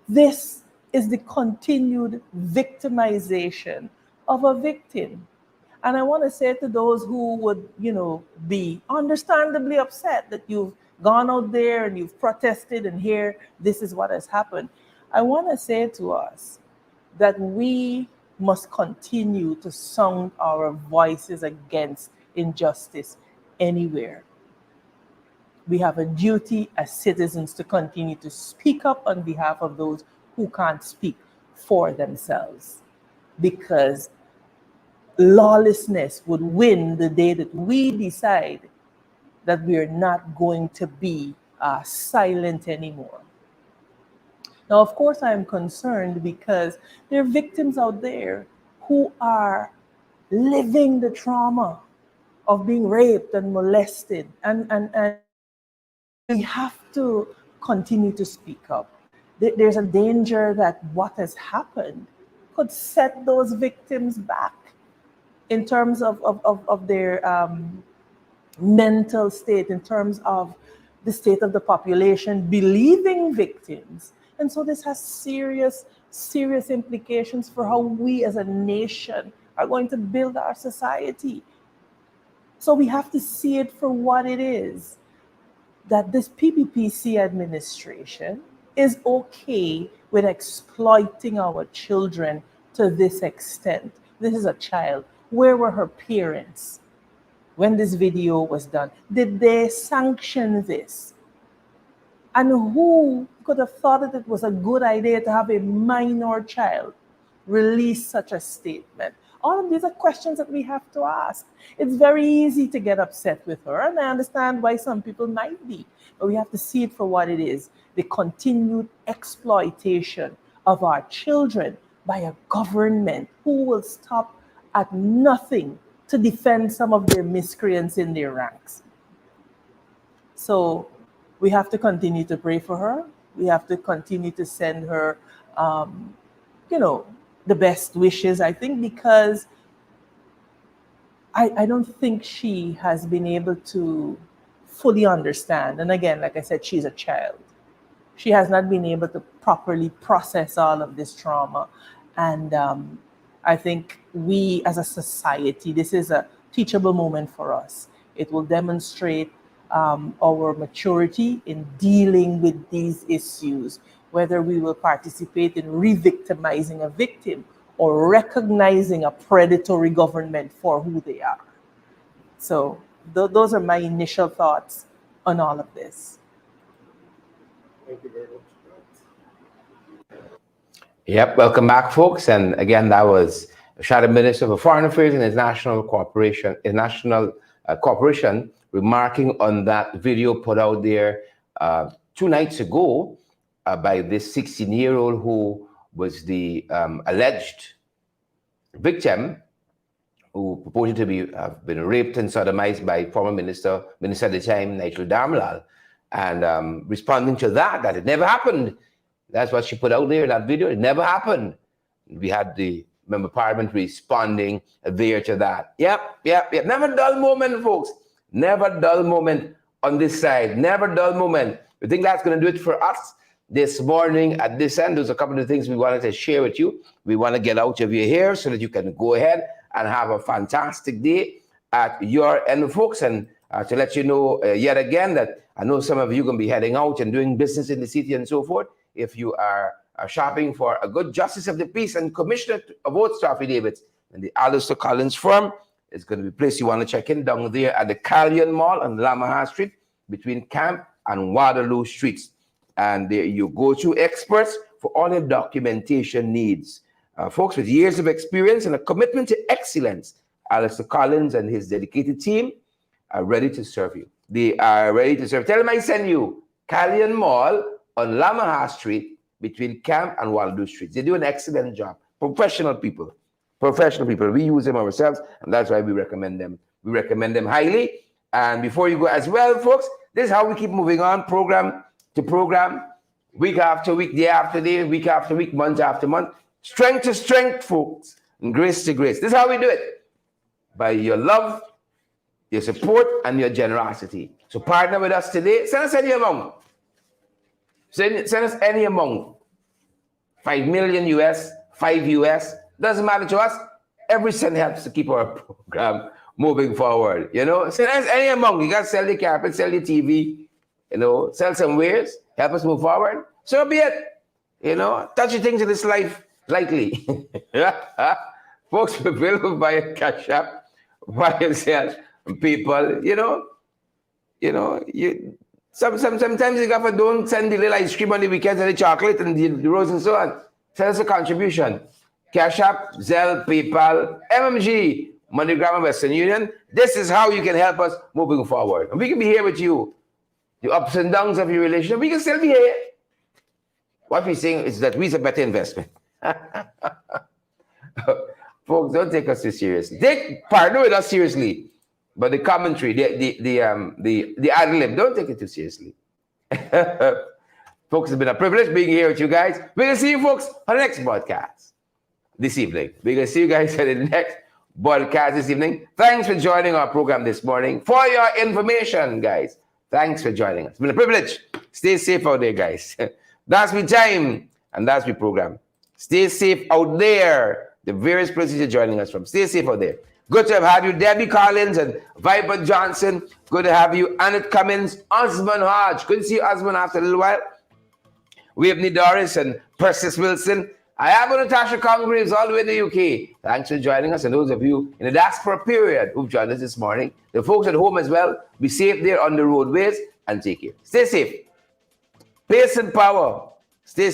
This is the continued victimization of a victim. And I want to say to those who would, be understandably upset that you've gone out there and you've protested and here, this is what has happened. I want to say to us that we must continue to sound our voices against injustice anywhere. We have a duty as citizens to continue to speak up on behalf of those who can't speak for themselves, because lawlessness would win the day that we decide that we're not going to be silent anymore. Now, of course, I'm concerned because there are victims out there who are living the trauma of being raped and molested, and we have to continue to speak up. There's a danger that what has happened could set those victims back in terms of their mental state, in terms of the state of the population believing victims. And so this has serious implications for how we as a nation are going to build our society. So we have to see it for what it is, that this PPPC administration is okay with exploiting our children to this extent. This is a child. Where were her parents when this video was done? Did they sanction this? And who could have thought that it was a good idea to have a minor child release such a statement? All of these are questions that we have to ask. It's very easy to get upset with her, and I understand why some people might be, but we have to see it for what it is: the continued exploitation of our children by a government who will stop at nothing to defend some of their miscreants in their ranks. So we have to continue to pray for her. We have to continue to send her, the best wishes, I think, because I don't think she has been able to fully understand. And again, like I said, she's a child. She has not been able to properly process all of this trauma. And I think we as a society, this is a teachable moment for us. It will demonstrate our maturity in dealing with these issues, whether we will participate in re-victimizing a victim or recognizing a predatory government for who they are. So those are my initial thoughts on all of this. Thank you very much. Yep, welcome back, folks. And again, that was Shadow Minister for Foreign Affairs and International Corporation, remarking on that video put out there 2 nights ago by this 16-year-old who was the alleged victim, who purported to have been raped and sodomized by former minister at the time, Nigel Darm. And responding to that it never happened. That's what she put out there in that video. It never happened. We had the member of parliament responding there to that. Yep. Never dull moment, folks. Never dull moment on this side. Never dull moment. We think that's going to do it for us this morning at this end. There's a couple of things we wanted to share with you. We want to get out of your hair so that you can go ahead and have a fantastic day at your end, folks. And to let you know yet again that I know some of you are going to be heading out and doing business in the city and so forth. If you are shopping for a good justice of the peace and commissioner of votes affidavits, and the Alistair Collins firm is going to be a place you want to check in down there at the Callion Mall on Lamaha Street between Camp and Waterloo Streets. And there you go to experts for all your documentation needs. Folks with years of experience and a commitment to excellence, Alistair Collins and his dedicated team are ready to serve you. They are ready to serve. Tell them I send you. Callion Mall on Lamaha Street between Camp and Waterloo Streets. They do an excellent job. Professional people. We use them ourselves, and that's why we recommend them. We recommend them highly. And before you go as well, folks, this is how we keep moving on, program to program, week after week, day after day, week after week, month after month. Strength to strength, folks. and grace to grace. This is how we do it. By your love, your support, and your generosity. So partner with us today. Send us any amount. Send us any amount. 5 million US, 5 US. Doesn't matter to us. Every cent helps to keep our program moving forward. You know, send us any amount. You got to sell the carpet, sell the TV, you know, sell some wares, help us move forward. So be it. You know, touchy things in this life lightly. Folks, available via Cash App, via sales, people, sometimes you got to don't send the little ice cream on the weekends and the chocolate and the rose and so on. Send us a contribution. Cash App, Zelle, PayPal, MMG, MoneyGram, and Western Union. This is how you can help us moving forward. And we can be here with you. The ups and downs of your relationship, we can still be here. What we're saying is that we's a better investment. Folks, don't take us too seriously. They partner with us seriously. But the commentary, the ad lib, don't take it too seriously. Folks, it's been a privilege being here with you guys. We're going to see you folks on the next broadcast this evening. We're going to see you guys at the next broadcast this evening. Thanks for joining our program this morning. For your information, guys, thanks for joining us. It's been a privilege. Stay safe out there, guys. That's my time, and that's my program. Stay safe out there. The various places you're joining us from. Stay safe out there. Good to have had you, Debbie Collins and Viper Johnson. Good to have you, Annette Cummins, Osman Hodge. Good to see you, Osman, after a little while. We have Doris and Persis Wilson. I have Natasha Congraves all the way in the UK. Thanks for joining us. And those of you in the diaspora period who've joined us this morning. The folks at home as well. Be safe there on the roadways and take care. Stay safe. Pace and power. Stay safe.